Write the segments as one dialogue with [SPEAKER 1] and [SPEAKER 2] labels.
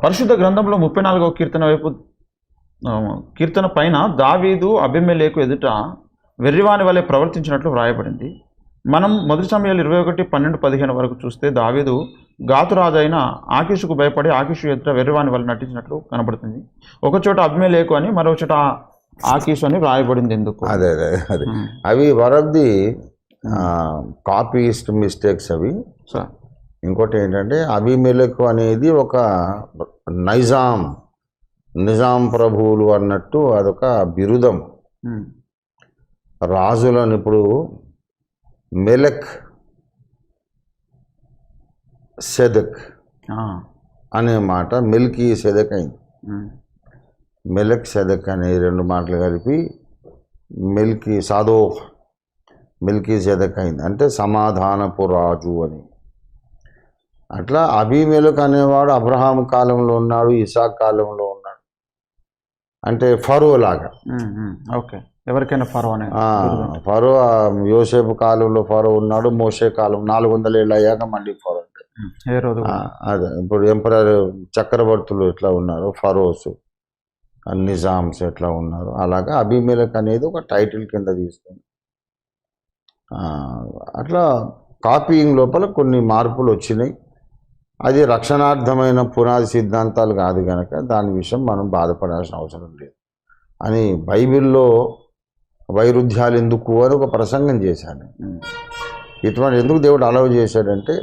[SPEAKER 1] పరిశుద్ధ గ్రంథంలో 34వ కీర్తన వైపు కీర్తన పైన దావీదు అబీమెలెకు ఎదుట వెర్రివాని వలె ప్రవర్తించినట్లు వ్రాయబడింది. మనం మొదటి సమయాలు 21:12-15 వరకు చూస్తే దావీదు గాతురాజు అయిన ఆకీషుకు భయపడి ఆకీషు ఎదుట వెర్రివాని వలె నటించినట్లు కనబడుతుంది. ఒకచోట అబీమెలెకు అని, మరొక చోట ఆకీషు అని వ్రాయబడింది. ఎందుకు?
[SPEAKER 2] అదే అవి one of the copyist mistakes అవి. ఇంకోటి ఏంటంటే అబీమెలెకు అనేది ఒక నిజాం ప్రభువులు అన్నట్టు అదొక బిరుదం. రాజులను ఇప్పుడు మెలక్ సెదక్ అనే మాట మిల్కీ సెదక్ అయింది. మెలక్ సెదక్ అనే రెండు మాటలు కలిపి మిల్కీ సెదక్ అయింది. అంటే సమాధానపు రాజు అని. అట్లా అబీమెలెకు అనేవాడు అబ్రహాం కాలంలో ఉన్నాడు, ఇసాక్ కాలంలో ఉన్నాడు. అంటే ఫరో లాగా.
[SPEAKER 1] ఓకే, ఎవరికైనా
[SPEAKER 2] ఫరో యోసేపు కాలంలో ఫరో ఉన్నాడు, మోషే కాలం 400 ఏళ్ళు అయ్యాక మళ్ళీ ఫరో. అదే ఇప్పుడు ఎంపరర్ చక్రవర్తులు ఎట్లా ఉన్నారు, ఫరోస్ నిజామ్స్ ఎట్లా ఉన్నారు, అలాగా అబీమెలెకు అనేది ఒక టైటిల్ కింద తీసుకుంది. అట్లా కాపీయింగ్ లోపల కొన్ని మార్పులు వచ్చినాయి. అది రక్షణార్థమైన పునాది సిద్ధాంతాలు కాదు కనుక దాని విషయం మనం బాధపడాల్సిన అవసరం లేదు అని బైబిల్లో వైరుధ్యాలు ఎందుకు అని ఒక ప్రసంగం చేశాను. ఇటువంటి ఎందుకు దేవుడు అలవ్ చేశాడంటే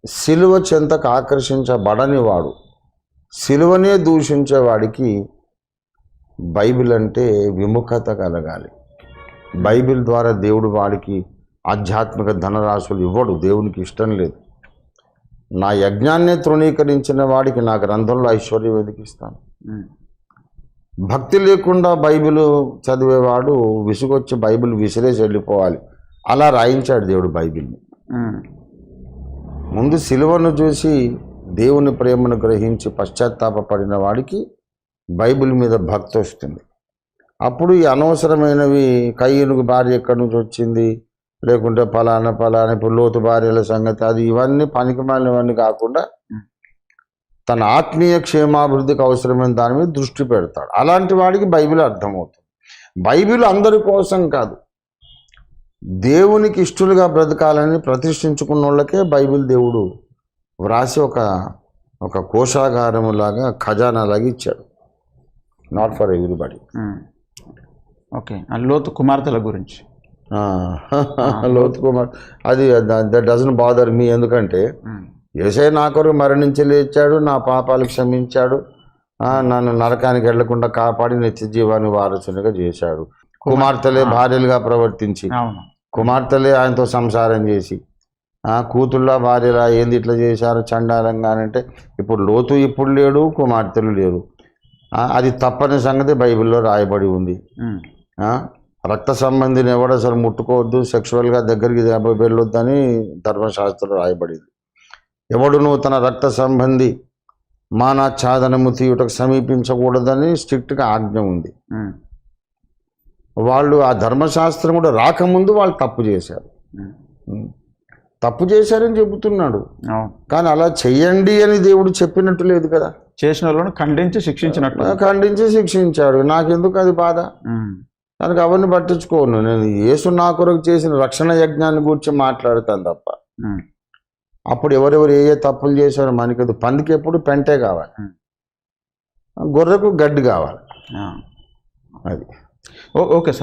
[SPEAKER 2] సిలువ చెంతకు ఆకర్షించబడని వాడు, సిలువనే దూషించేవాడికి బైబిల్ అంటే విముఖత కలగాలి. బైబిల్ ద్వారా దేవుడు వాడికి ఆధ్యాత్మిక ధనరాశులు ఇవ్వడు, దేవునికి ఇష్టం లేదు. నా యజ్ఞాన్నే తృణీకరించిన వాడికి నా గ్రంథంలో ఐశ్వర్యం వెతికిస్తాను. భక్తి లేకుండా బైబిల్ చదివేవాడు విసుగొచ్చి బైబిల్ విసిరేసి వెళ్ళిపోవాలి. అలా రాయించాడు దేవుడు బైబిల్ని. ముందు సిలువను చూసి దేవుని ప్రేమను గ్రహించి పశ్చాత్తాపడిన వాడికి బైబిల్ మీద భక్తి వస్తుంది. అప్పుడు ఈ అనవసరమైనవి కయ్యూనుకు భార్య ఎక్కడి నుంచి వచ్చింది, లేకుంటే ఫలానా ఇప్పుడు లోతు భార్యల సంగతి, అది ఇవన్నీ పనికిమాలినవన్నీ కాకుండా తన ఆత్మీయ క్షేమాభివృద్ధికి అవసరమైన దాని మీద దృష్టి పెడతాడు. అలాంటి వాడికి బైబిల్ అర్థమవుతుంది. బైబిల్ అందరి కోసం కాదు, దేవునికి ఇష్టలుగా బ్రతకాలని ప్రతిష్ఠించుకున్న వాళ్ళకే బైబిల్ దేవుడు వ్రాసి ఒక కోశాగారము లాగా ఖజానా లాగా ఇచ్చాడు. Not for everybody.
[SPEAKER 1] ఓకే, లోతు కుమార్తెల గురించి
[SPEAKER 2] లోతు కుమార్ అది దట్ డజంట్ బాదర్ మీ. ఎందుకంటే యేసయ్య నా కొరకు మరణించి లేచాడు, నా పాపాలు క్షమించాడు, నన్ను నరకానికి వెళ్లకుండా కాపాడి నిత్య జీవాన్ని వారసునిగా చేశాడు. కుమార్తెలే భార్యలుగా ప్రవర్తించి, కుమార్తెలే ఆయనతో సంసారం చేసి, కూతుళ్ళ భార్యలా ఏంది ఇట్లా చేశారు చండాలంగా అంటే, ఇప్పుడు లోతు ఇప్పుడు లేడు, కుమార్తెలు లేరు. అది తప్పని సంగతి బైబిల్లో రాయబడి ఉంది. రక్త సంబంధిని ఎవడు అసలు ముట్టుకోవద్దు, సెక్షువల్గా దగ్గరికి వెళ్ళొద్దని ధర్మశాస్త్రంలో రాయబడింది. ఎవడును తన రక్త సంబంధి మానాఛాదనము తీయుటకు సమీపించకూడదని స్ట్రిక్ట్గా ఆజ్ఞ ఉంది. వాళ్ళు ఆ ధర్మశాస్త్రం కూడా రాకముందు వాళ్ళు తప్పు చేశారని చెబుతున్నాడు. కానీ అలా చెయ్యండి అని దేవుడు చెప్పినట్టు లేదు కదా.
[SPEAKER 1] చేసిన వాళ్ళను ఖండించి శిక్షించాడు. నాకెందుకు అది బాధ? దానికి అవన్నీ పట్టించుకోను. నేను యేసు నా కొరకు చేసిన రక్షణ యజ్ఞాన్ని గురించి మాట్లాడతాను తప్ప అప్పుడు ఎవరెవరు ఏ తప్పులు చేశారో మనకి పందికి ఎప్పుడు పెంటే కావాలి, గొర్రెకు గడ్డి కావాలి. అది ఓకే సార్.